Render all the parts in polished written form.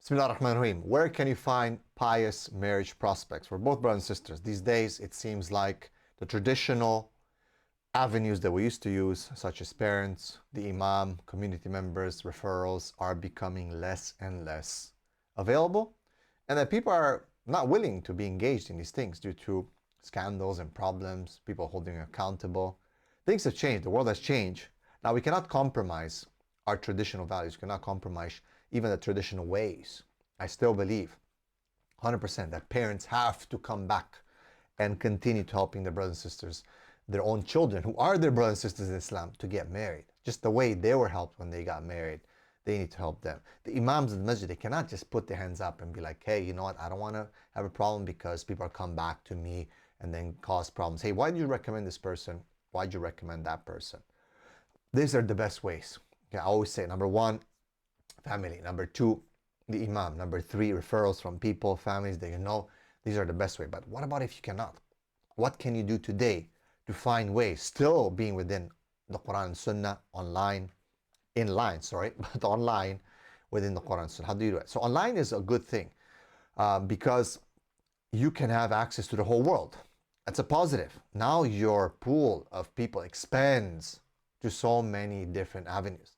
Bismillahirrahmanirrahim. Where can you find pious marriage prospects for both brothers and sisters? These days, it seems like the traditional avenues that we used to use, such as parents, the imam, community members, referrals, are becoming less and less available, and that people are not willing to be engaged in these things due to scandals and problems, people holding accountable. Things have changed. The world has changed. Now, we cannot compromise our traditional values. We cannot compromise even the traditional ways. I still believe 100% that parents have to come back and continue to helping their brothers and sisters, their own children, who are their brothers and sisters in Islam, to get married. Just the way they were helped when they got married, they need to help them. The imams in the masjid, they cannot just put their hands up and be like, hey, you know what, I don't want to have a problem because people come back to me and then cause problems. Hey, why did you recommend this person? Why did you recommend that person? These are the best ways. Okay, I always say, number one, family. Number two, the imam. Number three, referrals from people, families that you know. These are the best way. But what about if you cannot? What can you do today to find ways, still being within the Quran and Sunnah, online, in line, sorry, but online within the Quran and Sunnah? How do you do it? So online is a good thing because you can have access to the whole world. That's a positive. Now your pool of people expands to so many different avenues.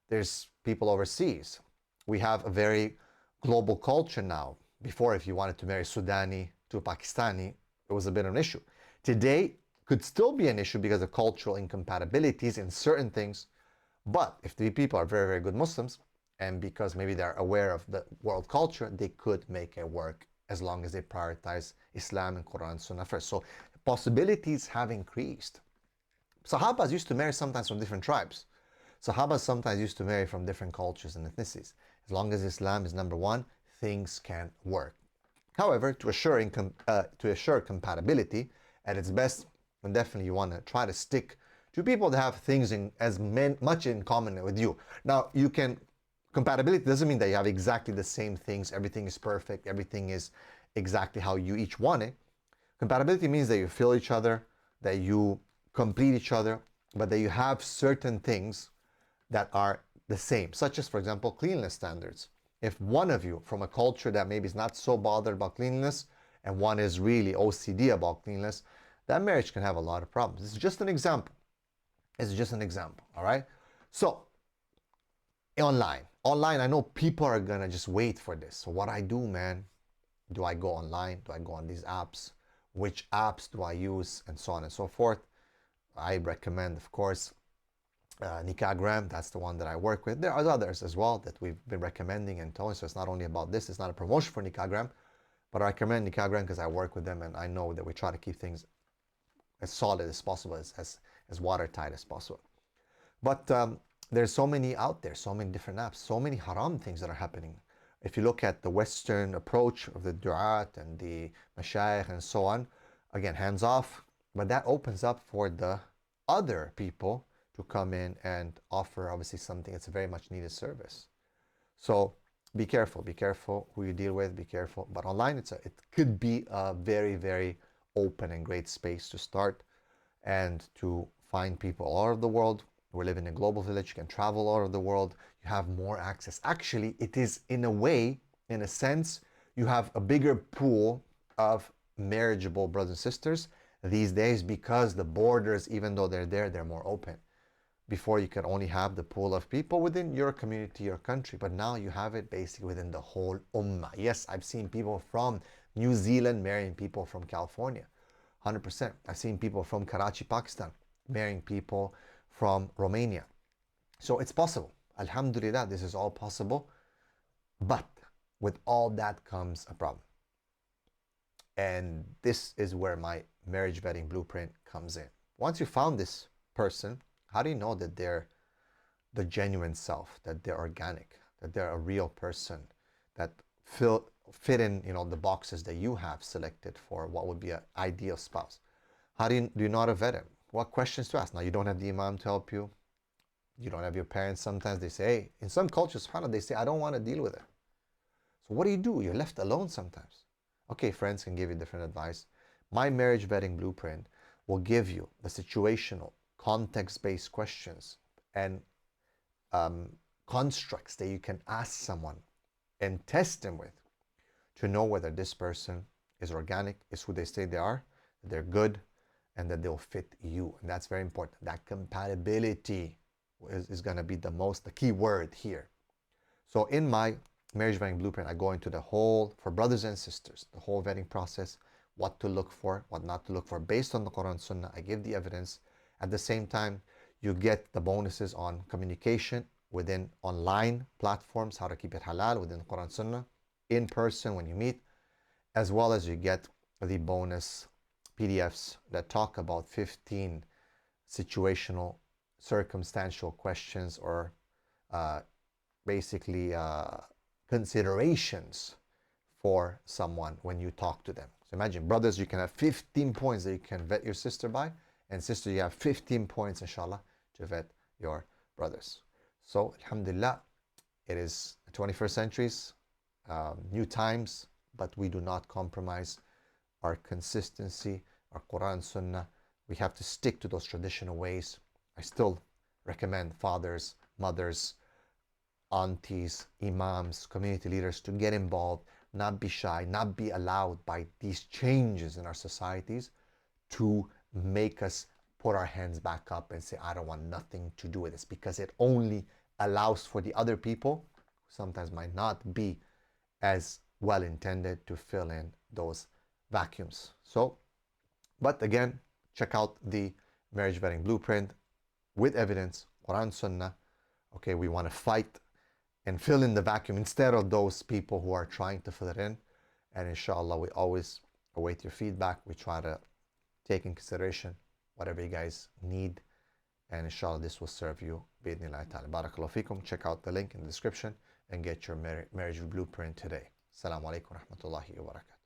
There's people overseas. We have a very global culture now. Before, if you wanted to marry Sudani to a Pakistani, it was a bit of an issue. Today, could still be an issue because of cultural incompatibilities in certain things. But if the people are very, very good Muslims, and because maybe they're aware of the world culture, they could make it work as long as they prioritize Islam and Quran and Sunnah first. So possibilities have increased. Sahabas used to marry sometimes from different tribes. Sahabas sometimes used to marry from different cultures and ethnicities. As long as Islam is number one, things can work. However, to assure compatibility at its best, and definitely you want to try to stick to people that have things much in common with you. Now, compatibility doesn't mean that you have exactly the same things, everything is perfect, everything is exactly how you each want it. Compatibility means that you feel each other, that you complete each other, but that you have certain things that are the same, such as, for example, cleanliness standards. If one of you from a culture that maybe is not so bothered about cleanliness and one is really OCD about cleanliness, that marriage can have a lot of problems. This is just an example. It's just an example, all right? So, online, I know people are gonna just wait for this. So what I do, man, do I go online? Do I go on these apps? Which apps do I use? And so on and so forth. I recommend, of course, Nikagram. That's the one that I work with. There are others as well that we've been recommending and telling. So it's not only about this. It's not a promotion for Nikagram, but I recommend Nikagram because I work with them and I know that we try to keep things as solid as possible, as watertight as possible. But there's so many out there, so many different apps, so many haram things that are happening. If you look at the Western approach of the du'at and the mashayikh and so on, again, hands off, but that opens up for the other people to come in and offer, obviously, something that's a very much needed service. So be careful who you deal with, be careful. But online, it could be a very, very open and great space to start and to find people all over the world. We live in a global village. You can travel all over the world. You have more access. Actually, it is in a way, in a sense, you have a bigger pool of marriageable brothers and sisters these days because the borders, even though they're there, they're more open. Before, you could only have the pool of people within your community, your country, but now you have it basically within the whole ummah. Yes, I've seen people from New Zealand marrying people from California, 100%. I've seen people from Karachi, Pakistan, marrying people from Romania. So it's possible. Alhamdulillah, this is all possible. But with all that comes a problem. And this is where my marriage vetting blueprint comes in. Once you found this person, how do you know that they're the genuine self, that they're organic, that they're a real person, that fit in, the boxes that you have selected for what would be an ideal spouse? How do you know how to vet it? What questions to ask? Now, you don't have the imam to help you. You don't have your parents. Sometimes they say, hey, in some cultures, they say, I don't want to deal with it. So what do? You're left alone sometimes. Okay, friends can give you different advice. My marriage vetting blueprint will give you the situational, context-based questions and constructs that you can ask someone and test them with to know whether this person is organic, is who they say they are, that they're good, and that they'll fit you. And that's very important. That compatibility is going to be the key word here. So in my marriage vetting blueprint, I go into the whole, for brothers and sisters, the whole vetting process, what to look for, what not to look for, based on the Quran Sunnah. I give the evidence. At the same time, you get the bonuses on communication within online platforms, how to keep it halal within the Quran Sunnah, in person when you meet, as well as you get the bonus PDFs that talk about 15 situational, circumstantial questions or basically considerations for someone when you talk to them. So imagine, brothers, you can have 15 points that you can vet your sister by, and sister, you have 15 points, inshallah, to vet your brothers. So, alhamdulillah, it is the 21st centuries, new times, but we do not compromise our consistency, our Quran, Sunnah. We have to stick to those traditional ways. I still recommend fathers, mothers, aunties, imams, community leaders to get involved, not be shy, not be allowed by these changes in our societies to make us put our hands back up and say, I don't want nothing to do with this, because it only allows for the other people, who sometimes might not be as well intended, to fill in those vacuums. So, but again, check out the marriage vetting blueprint with evidence, Quran, Sunnah. Okay, we want to fight and fill in the vacuum instead of those people who are trying to fill it in. And inshallah, we always await your feedback. We try to take in consideration whatever you guys need. And inshallah, this will serve you. Bidnillah ta'ala. Barakallahu fikum. Check out the link in the description and get your marriage blueprint today. Assalamu alaikum wa rahmatullahi wa barakatuh.